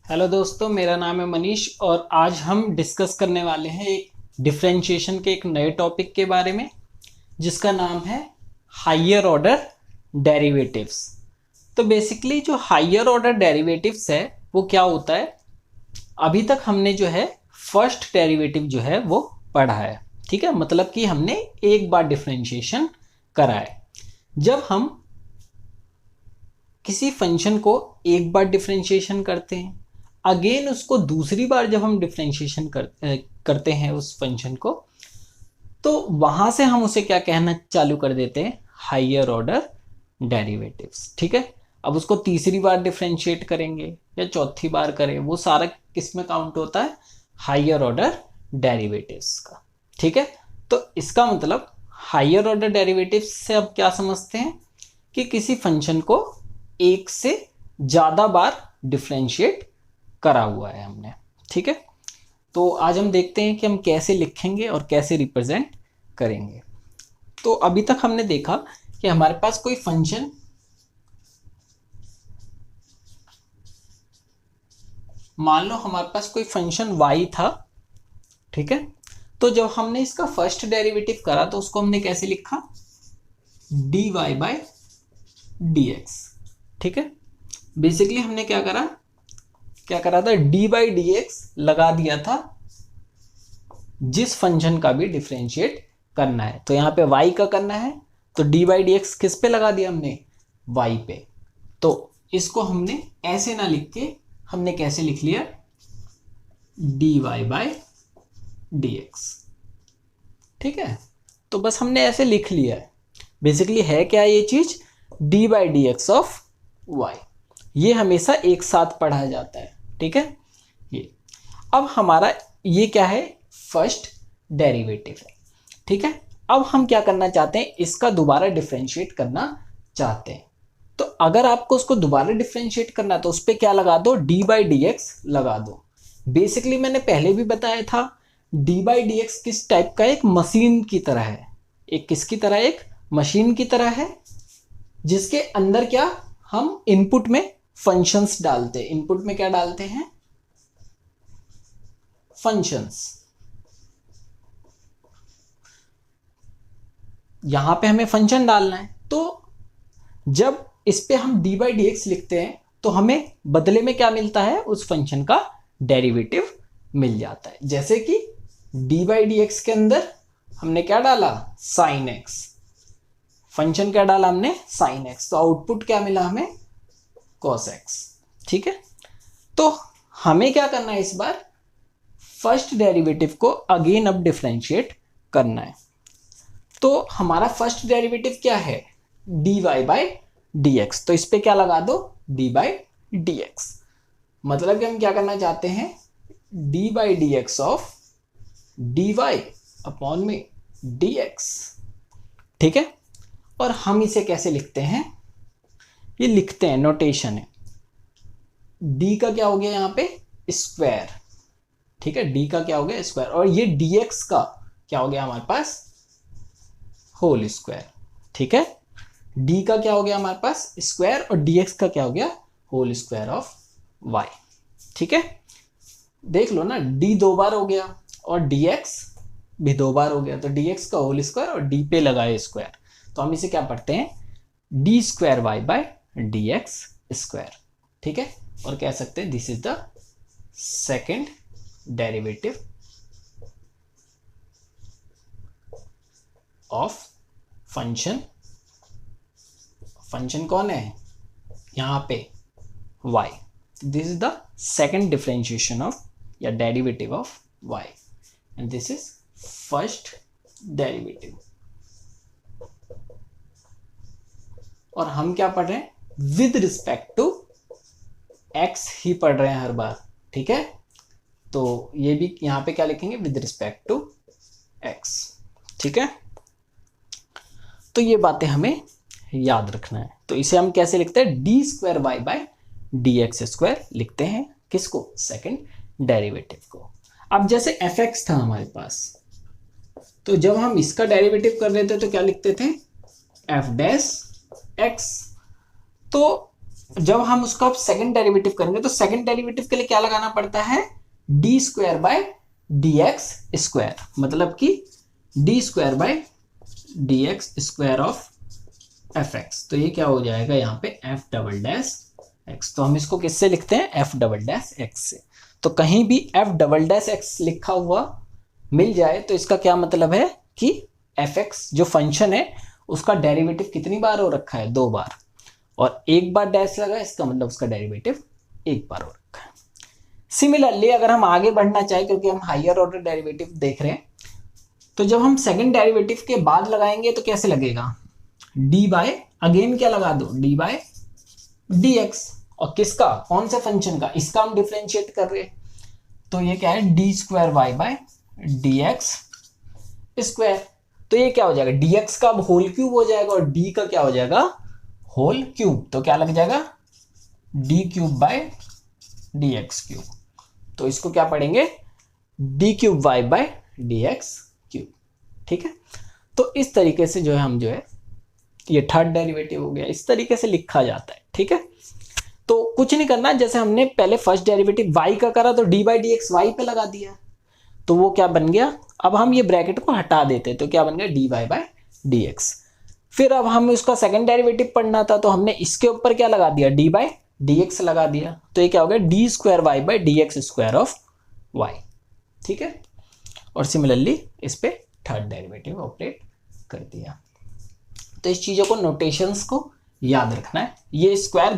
Hello दोस्तों, मेरा नाम है मनीष और आज हम डिस्कस करने वाले हैं एक डिफरेंशिएशन के एक नए टॉपिक के बारे में जिसका नाम है हायर ऑर्डर डेरिवेटिव्स। तो बेसिकली जो हायर ऑर्डर डेरिवेटिव्स है वो क्या होता है। अभी तक हमने जो है फर्स्ट डेरिवेटिव जो है वो पढ़ा है, ठीक है। मतलब कि हमने एक बार डिफरेंशिएशन करा है। जब हम किसी फंक्शन को एक बार डिफरेंशिएशन करते हैं, अगेन उसको दूसरी बार जब हम डिफरेंशिएशन करते हैं उस फंक्शन को, तो वहां से हम उसे क्या कहना चालू कर देते हैं, हायर ऑर्डर डेरिवेटिव्स, ठीक है। अब उसको तीसरी बार डिफरेंशिएट करेंगे या चौथी बार करें, वो सारा किस में काउंट होता है, हायर ऑर्डर डेरिवेटिव्स का, ठीक है। तो इसका मतलब हायर ऑर्डर डेरिवेटिव्स से अब क्या समझते हैं कि किसी फंक्शन को एक से ज्यादा बार डिफरेंशिएट करा हुआ है हमने, ठीक है। तो आज हम देखते हैं कि हम कैसे लिखेंगे और कैसे रिप्रेजेंट करेंगे। तो अभी तक हमने देखा कि हमारे पास कोई फंक्शन मान लो हमारे पास कोई फंक्शन y था, ठीक है। तो जब हमने इसका फर्स्ट डेरिवेटिव करा तो उसको हमने कैसे लिखा, dy बाय dx, ठीक है। बेसिकली हमने क्या करा था, डी बाई डी एक्स लगा दिया था जिस फंक्शन का भी डिफरेंशिएट करना है। तो यहाँ पे y का करना है तो डी बाई डी एक्स किस पे लगा दिया हमने, y पे। तो इसको हमने ऐसे ना लिख के हमने कैसे लिख लिया, D Y by D X, ठीक है। तो बस हमने ऐसे लिख लिया है। बेसिकली है क्या ये चीज, D by D X of Y. ये हमेशा एक साथ पढ़ा जाता है, ठीक है। ये अब हमारा ये क्या है, फर्स्ट डेरिवेटिव है, ठीक है। अब हम क्या करना चाहते हैं, इसका दोबारा डिफरेंशिएट करना चाहते हैं। तो अगर आपको उसको दोबारा डिफरेंशिएट करना है तो उस पर क्या लगा दो, डी बाई डी एक्स लगा दो। बेसिकली मैंने पहले भी बताया था, डी बाई डी एक्स किस टाइप का, एक मशीन की तरह है। एक किसकी तरह, एक मशीन की तरह है जिसके अंदर क्या, हम इनपुट में फंक्शंस डालते हैं। इनपुट में क्या डालते हैं, फंक्शंस। यहां पे हमें फंक्शन डालना है, तो जब इस पे हम डी बाई डी एक्स लिखते हैं तो हमें बदले में क्या मिलता है, उस फंक्शन का डेरिवेटिव मिल जाता है। जैसे कि डी बाई डी एक्स के अंदर हमने क्या डाला, साइन एक्स। फंक्शन क्या डाला हमने, साइन एक्स। तो आउटपुट क्या मिला हमें, कॉस एक्स, ठीक है। तो हमें क्या करना है, इस बार फर्स्ट डेरिवेटिव को अगेन अब डिफरेंशिएट करना है। तो हमारा फर्स्ट डेरिवेटिव क्या है, D Y by D X. तो इस पे क्या लगा दो, डी बाई डी एक्स। मतलब कि हम क्या करना चाहते हैं, D by D X of D Y upon में डी एक्स, ठीक है। और हम इसे कैसे लिखते हैं, ये लिखते हैं, नोटेशन है। डी का क्या हो गया यहाँ पे, स्क्वायर, ठीक है। डी का क्या हो गया, स्क्वायर। और ये डी एक्स का क्या हो गया हमारे पास, होल स्क्वायर, ठीक है। डी का क्या हो गया हमारे पास, स्क्वायर, और डी एक्स का क्या हो गया, होल स्क्वायर ऑफ वाई, ठीक है। देख लो ना, डी दो बार हो गया और डी एक्स भी दो बार हो गया। तो डी एक्स का होल स्क्वायर और डी पे लगाए स्क्वायर, तो हम इसे क्या पढ़ते हैं, D square Y by D x square, ठीक है। और कह सकते हैं this is the second derivative of function. Function कौन है यहां पे, y। This is the second differentiation of या derivative of y and this is first derivative. और हम क्या पढ़ रहे हैं, विद रिस्पेक्ट टू x ही पढ़ रहे हैं हर बार, ठीक है। तो ये भी यहां पे क्या लिखेंगे, विद रिस्पेक्ट टू x, ठीक है। तो ये बातें हमें याद रखना है। तो इसे हम कैसे लिखते हैं, D square Y by D x square लिखते हैं, किसको, सेकंड डेरिवेटिव को। अब जैसे एफ एक्स था हमारे पास, तो जब हम इसका डेरिवेटिव कर रहे थे तो क्या लिखते थे, एफ डैश एक्स। तो जब हम उसका सेकंड डेरिवेटिव करेंगे तो सेकंड डेरिवेटिव के लिए क्या लगाना पड़ता है, D square by D x square, मतलब कि D square by D x square of F x. तो ये क्या हो जाएगा यहाँ पे एफ डबल डैश एक्स। तो हम इसको किससे लिखते हैं, एफ डबल डैश एक्स से। तो कहीं भी एफ डबल डैश एक्स लिखा हुआ मिल जाए तो इसका क्या मतलब है कि एफ एक्स जो फंक्शन है उसका डेरिवेटिव कितनी बार हो रखा है, 2 बार, और 1 बार डैश लगा इसका मतलब उसका डेरिवेटिव 1 बार हो रखा है। सिमिलरली अगर हम आगे बढ़ना चाहें, क्योंकि हम हायर ऑर्डर डेरिवेटिव देख रहे हैं, तो जब हम सेकंड डेरिवेटिव के बाद लगाएंगे तो कैसे लगेगा, डी बाय अगेन क्या लगा दो, डी बाय डी एक्स, और किसका, कौन से फंक्शन का, इसका हम डिफरेंशिएट कर रहे हैं, तो ये क्या है D square Y by D x square. तो ये क्या हो जाएगा, डी एक्स का अब होल क्यूब हो जाएगा और डी का क्या हो जाएगा, होल क्यूब। तो क्या लग जाएगा, D cube by D X cube. तो इसको क्या पढ़ेंगे, D cube Y by D X cube. ठीक है, तो इस तरीके से जो है हम जो है ये थर्ड डेरिवेटिव हो गया, इस तरीके से लिखा जाता है। ठीक है, तो कुछ नहीं करना, जैसे हमने पहले फर्स्ट डेरिवेटिव y का करा तो D by D X Y पे लगा दिया, तो वो क्या बन गया, अब हम ये ब्रैकेट को हटा देते तो क्या बन गया, D Y by D X. फिर अब हम उसका सेकंड डेरिवेटिव पढ़ना था तो हमने इसके ऊपर क्या लगा दिया, डी बाई डी एक्स लगा दिया, तो ये क्या हो गया, D square Y by D x square of Y. ठीक है, और सिमिलरली इस पे थर्ड डेरिवेटिव ऑपरेट कर दिया। तो इस चीज़ों को, नोटेशंस को याद रखना है। ये स्क्वायर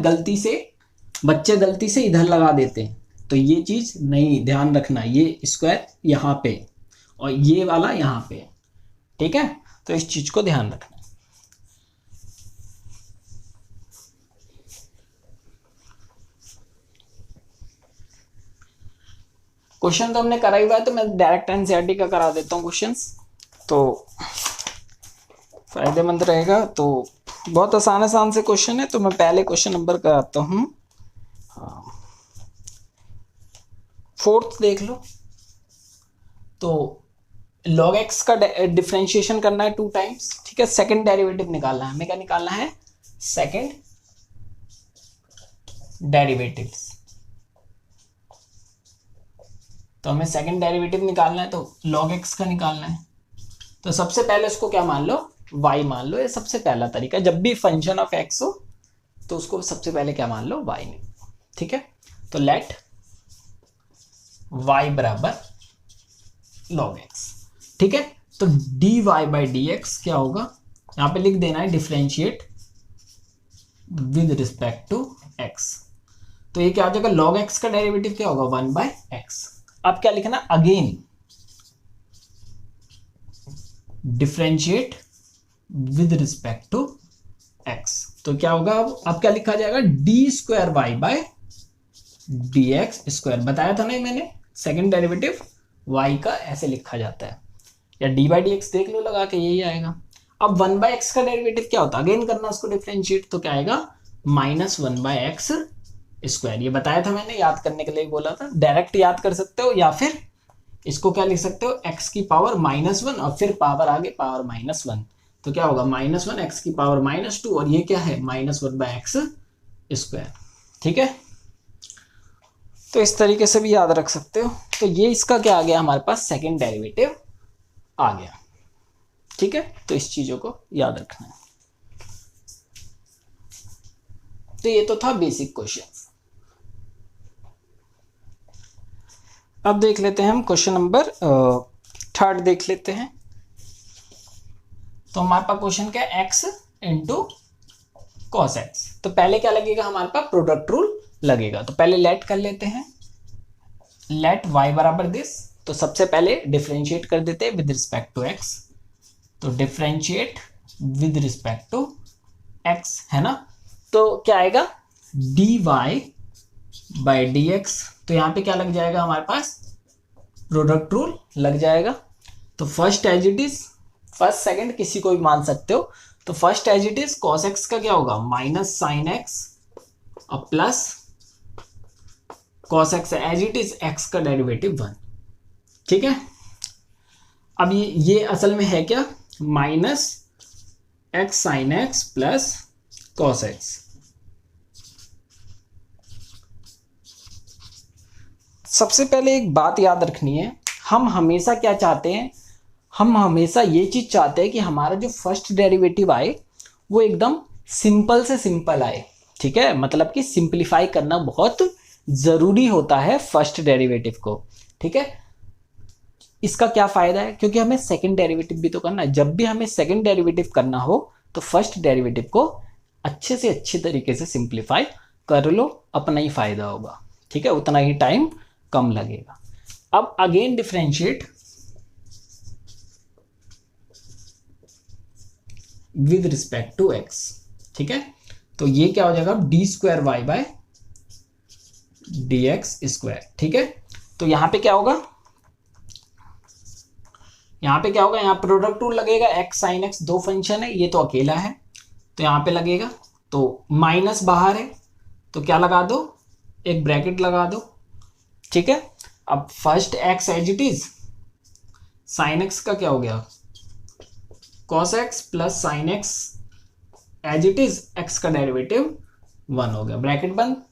बच्चे गलती से इधर लगा देते हैं, तो ये चीज़ नहीं, ध्यान रखना, ये स्क्वायर यहाँ पे और ये वाला यहाँ पे। ठीक है, तो इस चीज़ को ध्यान रखना। क्वेश्चन तो हमने करा ही हुआ है, तो मैं डायरेक्ट एनसीईआरटी का करा देता हूँ क्वेश्चंस, तो फायदेमंद रहेगा। तो बहुत आसान से क्वेश्चन है, तो मैं पहले क्वेश्चन नंबर कराता हूँ। फोर्थ देख लो, तो log x का डिफरेंशिएशन करना है 2 टाइम्स। ठीक है, सेकंड डेरिवेटिव निकालना है, हमें क्या निकालना है, सेकंड डेरिवेटिव। तो हमें सेकंड डेरिवेटिव निकालना है, तो log x का निकालना है। तो सबसे पहले उसको क्या मान लो, y मान लो, ये सबसे पहला तरीका। जब भी फंक्शन ऑफ x हो तो उसको सबसे पहले क्या मान लो, y ने। ठीक है, तो लेट y बराबर log x। ठीक है, तो dy बाई डी एक्स क्या होगा, यहां पे लिख देना है differentiate with respect to x। तो ये क्या हो जाएगा, log x का डेरिवेटिव क्या होगा, 1 बाय x। अब क्या लिखना, again differentiate with respect to x। तो क्या होगा, अब क्या लिखा जाएगा, D square Y by D x square. बताया था ना मैंने, सेकंड डेरिवेटिव y का ऐसे लिखा जाता है, या डी बाई डी एक्स देख लो लगा के, यही आएगा। अब 1 बाय एक्स का डेरिवेटिव क्या होता है, अगेन करना उसको डिफरेंशिएट, तो क्या आएगा, -1 बाय एक्स स्क्वायर। ये बताया था मैंने, याद करने के लिए बोला था, डायरेक्ट याद कर सकते हो, या फिर इसको क्या लिख सकते हो, x की पावर -1 और फिर पावर आगे पावर -1। तो क्या होगा, -1 x की पावर -2, और ये क्या है, -1 बाय एक्स स्क्वायर। ठीक है, तो इस तरीके से भी याद रख सकते हो। तो ये इसका क्या आ गया, हमारे पास सेकंड डेरिवेटिव आ गया। ठीक है, तो इस चीजों को याद रखना है। तो ये तो था बेसिक क्वेश्चन। अब देख लेते हैं हम क्वेश्चन नंबर 3 देख लेते हैं। तो हमारे पास क्वेश्चन क्या है, x इंटू कॉस एक्स। तो पहले क्या लगेगा, हमारे पास प्रोडक्ट रूल लगेगा। तो पहले लेट कर लेते हैं, लेट y बराबर दिस। तो सबसे पहले डिफरेंशिएट कर देते हैं विद रिस्पेक्ट टू x। तो differentiate with respect to x है ना, तो क्या आएगा, dy बाई डी एक्स। तो यहाँ पे क्या लग जाएगा, हमारे पास प्रोडक्ट रूल लग जाएगा। तो first as it is, first second किसी को भी मान सकते हो। तो first as it is cos X का क्या होगा, माइनस साइन एक्स और plus cos X as it is X का डेरिवेटिव 1। ठीक है, अब ये असल में है क्या, -x sin x plus cos x. सबसे पहले एक बात याद रखनी है, हम हमेशा क्या चाहते हैं, हम हमेशा ये चीज़ चाहते हैं कि हमारा जो फर्स्ट डेरिवेटिव आए वो एकदम सिंपल से सिंपल आए। ठीक है, मतलब कि सिंप्लीफाई करना बहुत ज़रूरी होता है फर्स्ट डेरिवेटिव को। ठीक है, इसका क्या फ़ायदा है, क्योंकि हमें सेकंड डेरिवेटिव भी तो करना है। जब भी हमें सेकंड डेरिवेटिव करना हो तो फर्स्ट डेरिवेटिव को अच्छे से अच्छे तरीके से सिंप्लीफाई कर लो, अपना ही फ़ायदा होगा। ठीक है, उतना ही टाइम कम लगेगा। अब again differentiate with respect to X. ठीक है, तो ये क्या हो जाएगा, D square Y by D x square. ठीक है, तो यहां पे क्या होगा, यहाँ प्रोडक्ट रूल लगेगा, एक्स साइन एक्स दो फंक्शन है, ये तो अकेला है तो यहाँ पे लगेगा, तो माइनस बाहर है तो क्या लगा दो, एक ब्रैकेट लगा दो। ठीक है, अब first X as it is, sine X का क्या हो गया, cos X plus sine X as it is, X का डेरिवेटिव 1 हो गया, ब्रैकेट बंद।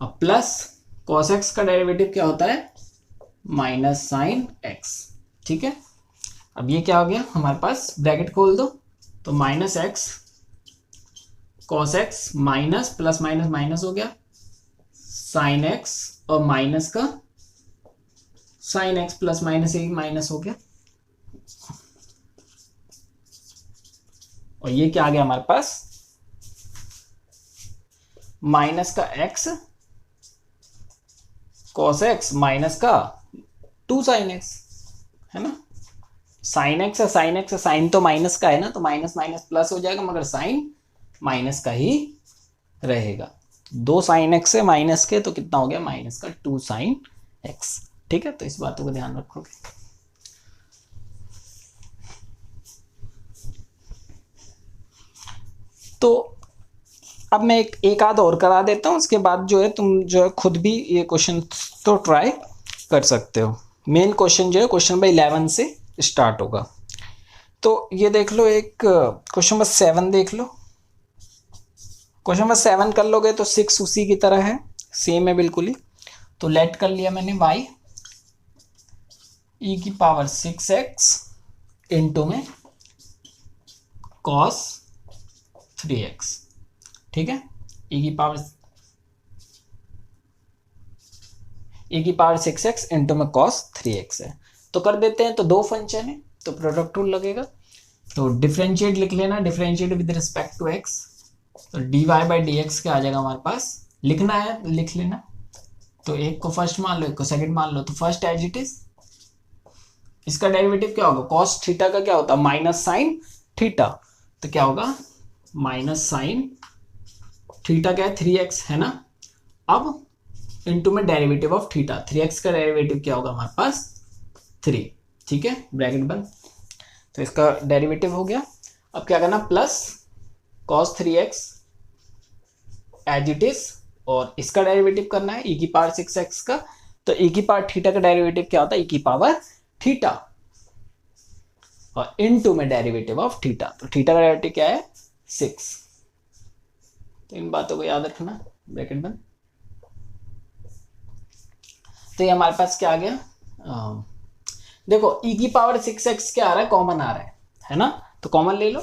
अब प्लस कॉस एक्स का डेरिवेटिव क्या होता है, माइनस साइन एक्स। ठीक है, अब ये क्या हो गया हमारे पास, ब्रैकेट खोल दो, तो minus x cos x minus plus minus minus हो गया, साइन एक्स और माइनस का साइन एक्स प्लस माइनस एक माइनस हो गया, और ये क्या आ गया हमारे पास, माइनस का एक्स कॉस एक्स माइनस का 2 साइन एक्स, है ना। साइन एक्स है, साइन एक्स है, साइन तो माइनस का है ना, तो माइनस माइनस प्लस हो जाएगा, मगर साइन माइनस का ही रहेगा। 2 साइन एक्स है माइनस के, तो कितना हो गया, माइनस का 2 साइन एक्स। ठीक है, तो इस बातों को ध्यान रखोगे। तो अब मैं एक आध और करा देता हूँ, उसके बाद जो है तुम जो है खुद भी ये क्वेश्चन तो ट्राई कर सकते हो। मेन क्वेश्चन जो है क्वेश्चन नंबर 11 से स्टार्ट होगा। तो ये देख लो, एक क्वेश्चन नंबर 7 देख लो। क्वेश्चन नंबर 7 कर लोगे तो 6 उसी की तरह है, सेम है बिल्कुल ही। तो लेट कर लिया मैंने y e की पावर 6x इंटू में cos 3x। ठीक है, e की पावर 6x इंटू में cos 3x है। तो कर देते हैं, तो दो फंक्शन है तो प्रोडक्ट रूल लगेगा। तो डिफरेंशिएट लिख लेना, differentiate with respect to x, तो dy बाई डी एक्स क्या आ जाएगा हमारे पास, लिखना है तो लिख लेना। तो एक को फर्स्ट मान लो, एक को सेकंड मान लो। तो फर्स्ट एज इट इज, इसका डेरिवेटिव क्या होगा, cos थीटा का क्या होता है, माइनस साइन थीटा, तो क्या होगा माइनस साइन थीटा क्या है 3x है ना। अब इनटू में डेरिवेटिव ऑफ थीटा, 3x का डेरिवेटिव क्या होगा हमारे पास 3। ठीक है, ब्रैकेट बंद। तो इसका डेरिवेटिव हो गया। अब क्या करना, plus cos 3x as it is, और इसका डेरिवेटिव करना है e की पावर 6x का। तो e की पावर थीटा का डेरिवेटिव क्या होता है, e की पावर थीटा, और इनटू में डेरिवेटिव ऑफ थीटा। तो थीटा का डेरिवेटिव क्या है 6। तो इन बातों को याद रखना, ब्रैकेट बंद। तो ये हमारे पास क्या आ गया, देखो e की पावर 6x क्या आ रहा है, कॉमन आ रहा है ना, तो कॉमन ले लो।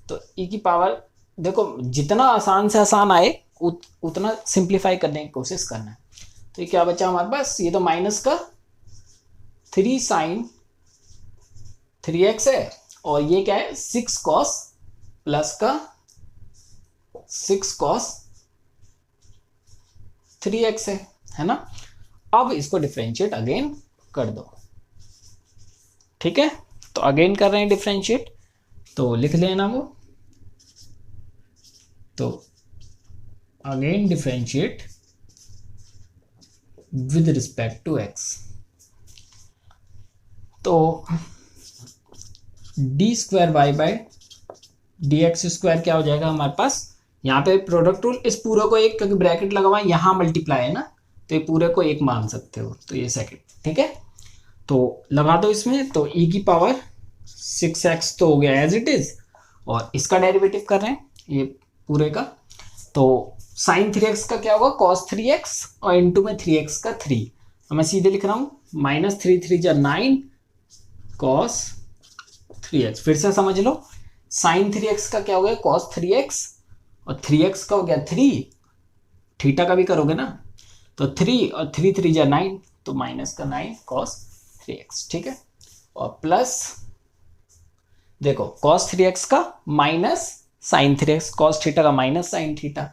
तो e की पावर देखो जितना आसान से आसान आए उतना सिंप्लीफाई करने की कोशिश करना है। तो ये क्या बचा हमारे पास, ये तो माइनस का 3 साइन 3x है, और ये क्या है 6 cos प्लस का 6 cos 3x है ना। अब इसको डिफरेंशिएट अगेन कर दो। ठीक है, तो अगेन कर रहे हैं डिफरेंशिएट, तो लिख लेना वो। तो again differentiate with respect to x। तो D square Y by D x square क्या हो जाएगा हमारे पास, यहाँ पे प्रोडक्ट रूल, इस पूरे को एक, क्योंकि ब्रैकेट लगा हुआ है यहाँ मल्टीप्लाई है ना, तो ये पूरे को एक मान सकते हो, तो ये सेकंड। ठीक है, तो लगा दो इसमें। तो e की पावर 6x तो हो गया एज इट इज, और इसका डेरिवेटिव कर रहे हैं ये पूरे का। तो साइन 3x का क्या होगा, cos 3x, और इंटू में 3x का 3, तो मैं सीधे लिख रहा हूँ माइनस 3 3 जा 9 कॉस 3x। फिर से समझ लो, साइन 3x का क्या हो गया कॉस 3x, और 3x का हो गया 3, थीटा का भी करोगे ना, तो 3 और 3 3 जा 9, तो माइनस का 9 कॉस 3x। ठीक है, और प्लस देखो कॉस 3x का minus sine 3x, cos theta का माइनस साइन थीटा,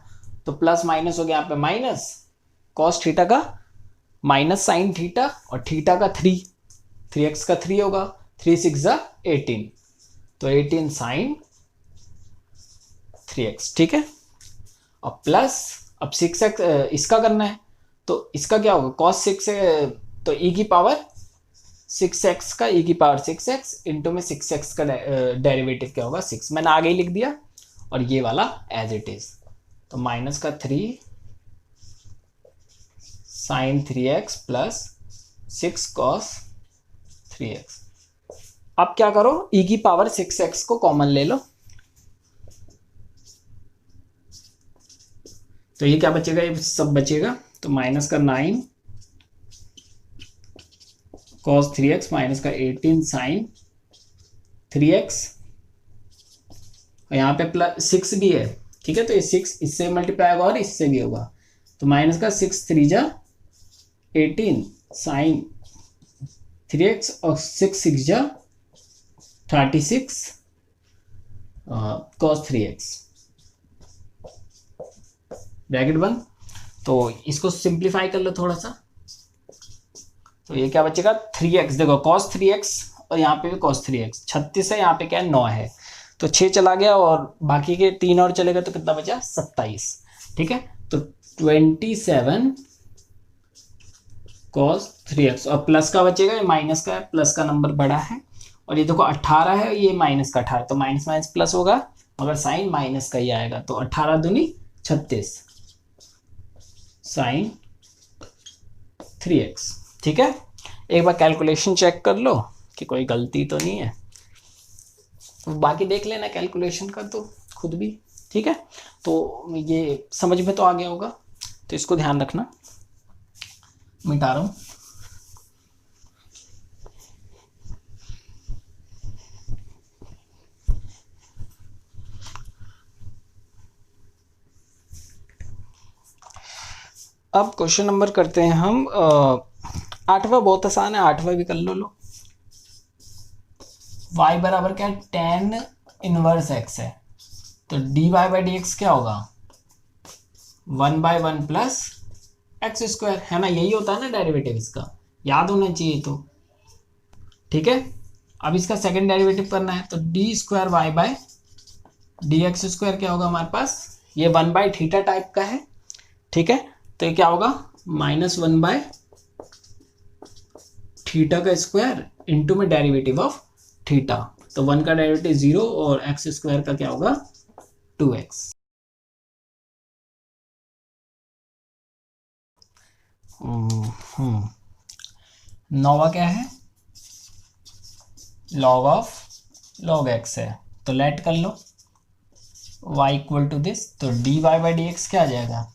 तो प्लस माइनस हो गया यहाँ पे माइनस, कॉस थीटा का माइनस साइन थीटा, और थीटा का 3x का 3 होगा, 3 6 जा 18, तो 18 साइन 3x। ठीक है, और प्लस अब 6x इसका करना है, तो इसका क्या होगा कॉस 6, तो e की पावर 6x का e की पावर 6x इंटू में 6x का डेरिवेटिव क्या होगा 6, मैंने आगे ही लिख दिया, और ये वाला एज इट इज, तो माइनस का 3 sign 3x plus 6 cos 3x। अब क्या करो, e की पावर 6x को कॉमन ले लो, तो ये क्या बचेगा, ये सब बचेगा, तो माइनस का 9 कॉस 3x माइनस का 18 साइन 3x, और यहाँ पे प्लस 6 भी है। ठीक है, तो ये 6 इससे मल्टीप्लाई होगा और इससे भी होगा, तो माइनस का 6 3 जा 18 साइन 3x, और 6 6 जा 36 कॉस 3x, ब्रैकेट बंद। तो इसको सिंप्लीफाई कर लो थोड़ा सा, तो ये क्या बचेगा 3x, देखो cos 3x और यहाँ पे भी cos 3x, 36 है, यहाँ पे क्या है 9 है, तो 6 चला गया, और बाकी के 3 और चलेगा, तो कितना बचा 27। ठीक है, तो 27 cos 3x, और प्लस का बचेगा, ये माइनस का है, प्लस का नंबर बड़ा है, और ये देखो 18 है, ये माइनस का 18, तो माइनस माइनस प्लस होगा, मगर साइन माइनस का ही आएगा, तो 18 दूनी 36 साइन 3x। ठीक है, एक बार कैलकुलेशन चेक कर लो कि कोई गलती तो नहीं है, तो बाकी देख लेना कैलकुलेशन का तो खुद भी। ठीक है, तो ये समझ में तो आ गया होगा, तो इसको ध्यान रखना, मिटा रहा हूँ। अब क्वेश्चन नंबर करते हैं हम 8वां, बहुत आसान है, 8वां भी कर लो। y बराबर क्या है tan इनवर्स x है, तो dy बाई डी एक्स क्या होगा 1/1 प्लस एक्स स्क्वायर, है ना, यही होता है ना डेरिवेटिव, इसका याद होना चाहिए तो। ठीक है, अब इसका सेकंड डेरिवेटिव करना है, तो D square Y by D x square क्या होगा हमारे पास, ये 1/थीटा टाइप का है। ठीक है, तो ये क्या होगा -1/थीटा का स्क्वायर इंटू में डेरिवेटिव ऑफ थीटा, तो 1 का डेरिवेटिव 0, और एक्स स्क्वायर का क्या होगा 2x। नौवा क्या है log ऑफ log x है, तो लेट कर लो y इक्वल टू दिस, तो dy बाई डी एक्स क्या आ जाएगा,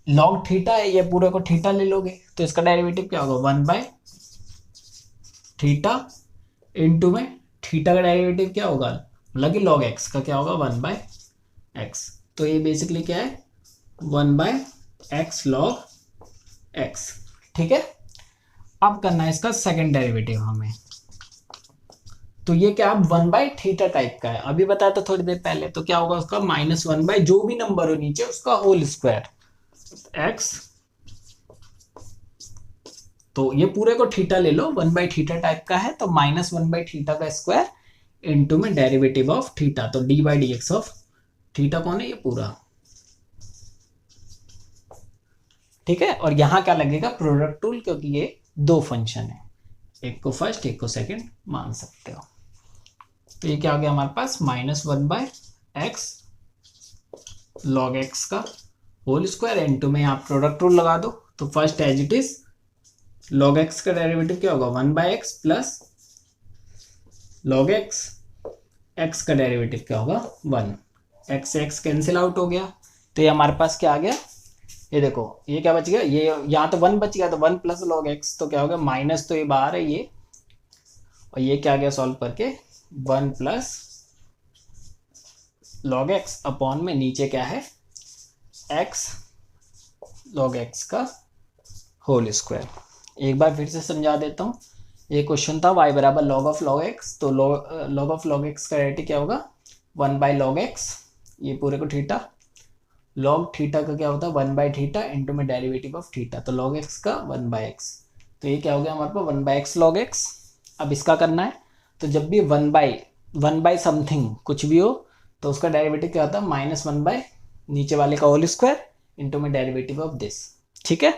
log थीटा है, ये पूरे को थीटा ले लोगे, तो इसका डेरिवेटिव क्या होगा 1/थीटा इंटू में थीटा का डेरिवेटिव क्या होगा, मतलब कि log x का क्या होगा 1/x, तो ये बेसिकली क्या है 1/x log x। ठीक है, अब करना है इसका सेकंड डेरिवेटिव हमें, तो ये क्या 1/थीटा टाइप का है, अभी बताया था थोड़ी देर पहले, तो क्या होगा उसका -1/ जो भी नंबर हो नीचे उसका होल स्क्वायर x, तो ये पूरे को थीटा ले लो, 1/थीटा टाइप का है, तो -1/थीटा का स्क्वायर इंटू में डेरिवेटिव ऑफ थीटा, तो D by D X of theta कौन है, ये पूरा। ठीक है, और यहां क्या लगेगा प्रोडक्ट रूल, क्योंकि ये दो फंक्शन है, एक को फर्स्ट एक को सेकंड मान सकते हो, तो ये क्या हो गया हमारे पास -1/x log x का होल स्क्वायर इंटू में यहाँ प्रोडक्ट रूल लगा दो, तो first as it is log x का डेरिवेटिव क्या होगा 1/x plus log x, x का डेरिवेटिव क्या होगा 1, x से x कैंसिल आउट हो गया, तो ये हमारे पास क्या आ गया ये देखो ये क्या बच गया, ये यहाँ तो 1 बच गया, तो 1 प्लस लॉग एक्स, तो क्या हो गया माइनस, तो ये बाहर है ये, और ये क्या गया सॉल्व करके 1 प्लस लॉग एक्स अपॉन में नीचे क्या है एक्स लॉग एक्स का होल स्क्वायर। एक बार फिर से समझा देता हूँ। ये क्वेश्चन था y बराबर लॉग ऑफ लॉग एक्स, तो लॉग ऑफ लॉग एक्स का डेरिवेटिव क्या होगा 1 बाई लॉग एक्स, ये पूरे को थीटा, लॉग थीटा का क्या होता है 1 बाई थीटा इंटू में डेरिवेटिव ऑफ थीटा, तो लॉग एक्स का 1 बाई एक्स, तो ये क्या हो गया हमारे पास 1 बाई एक्स लॉग एक्स। अब इसका करना है, तो जब भी 1 बाई समथिंग कुछ भी हो तो उसका डेरिवेटिव क्या होता है -1 बाई नीचे वाले का होल स्क्वायर इंटू में डेरिवेटिव ऑफ दिस। ठीक है,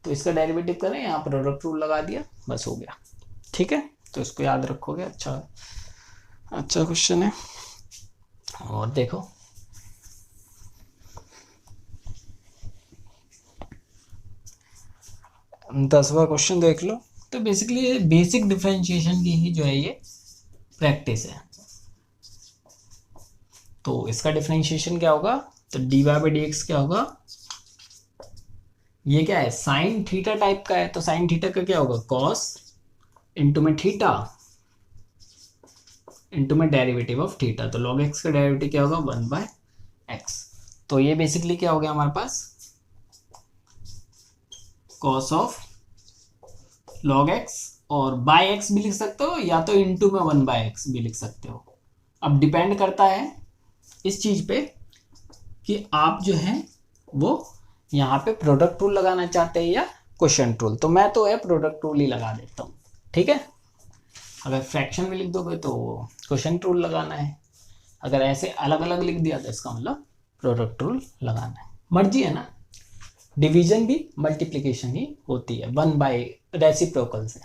तो इसका डेरिवेटिव करें, यहाँ प्रोडक्ट रूल लगा दिया, बस हो गया। ठीक है, तो इसको याद रखोगे, अच्छा क्वेश्चन है। और देखो दसवां क्वेश्चन देख लो। तो बेसिकली ये बेसिक डिफरेंशिएशन की ही जो है ये प्रैक्टिस है। तो इसका डिफरेंशिएशन क्या होगा, तो dy बाई डी एक्स क्या होगा, ये क्या है साइन थीटा टाइप का है, तो साइन थीटा का क्या होगा कॉस इंटू में थीटा इंटू में डेरिवेटिव ऑफ थीटा, तो लॉग एक्स का डेरिवेटिव क्या होगा 1 बाय एक्स। तो ये बेसिकली क्या हो गया हमारे पास कॉस ऑफ लॉग एक्स, और बाय एक्स भी लिख सकते हो या तो इंटू में 1 बाय एक्स भी लिख सकते हो। अब डिपेंड करता है इस चीज पे कि आप जो है वो यहाँ पे प्रोडक्ट रूल लगाना चाहते हैं या क्वेश्चन रूल, तो मैं तो है प्रोडक्ट रूल ही लगा देता हूँ। ठीक है, अगर फ्रैक्शन में लिख दोगे तो क्वेश्चन रूल लगाना है, अगर ऐसे अलग अलग लिख दिया तो इसका मतलब प्रोडक्ट रूल लगाना है, मर्जी है ना। डिवीजन भी मल्टीप्लिकेशन ही होती है 1 बाई रेसिप्रोकल से।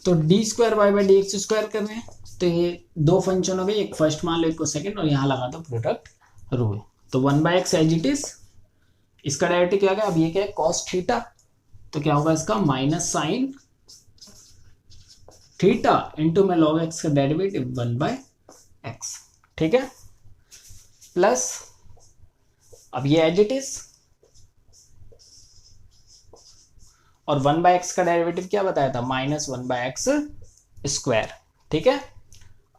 तो D square Y by D x square कर रहे हैं, तो ये दो फंक्शन हो गए, एक फर्स्ट मान लो एक को सेकंड, और यहाँ लगा दो प्रोडक्ट रूल। तो 1 by X as it is, इसका डेरिवेटिव क्या गया, अब ये क्या है कॉस थीटा, तो क्या होगा इसका माइनस साइन थीटा इंटू में लॉग एक्स का डेरिवेटिव 1 बाई एक्स। ठीक है, प्लस अब ये एज इट इज, और 1 बाई एक्स का डेरिवेटिव क्या बताया था -1 बाई एक्स स्क्वायर। ठीक है,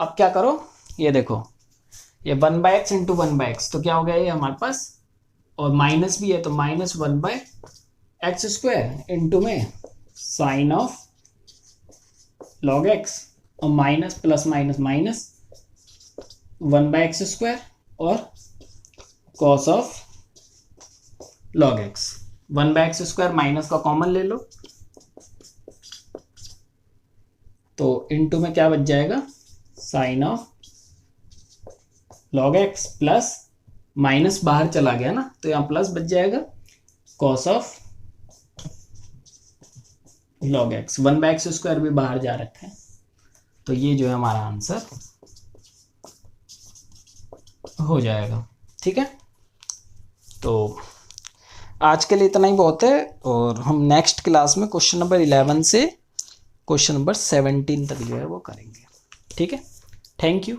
अब क्या करो, ये देखो ये 1 by x into 1 by x, तो क्या हो गया ये हमारे पास, और माइनस भी है तो -1 बाई एक्स स्क्वायर इंटू में साइन ऑफ लॉग एक्स, और minus plus minus minus 1 by x square और cos of log x. 1 by x square minus का कॉमन ले लो, तो इंटू में क्या बच जाएगा sine of log x, plus minus बाहर चला गया ना तो यहाँ प्लस बच जाएगा cos of log x. 1 by x square भी बाहर जा रखा है, तो ये जो है हमारा आंसर हो जाएगा। ठीक है, तो आज के लिए इतना ही बहुत है, और हम नेक्स्ट क्लास में क्वेश्चन नंबर 11 से क्वेश्चन नंबर 17 तक जो है वो करेंगे। ठीक है, थैंक यू।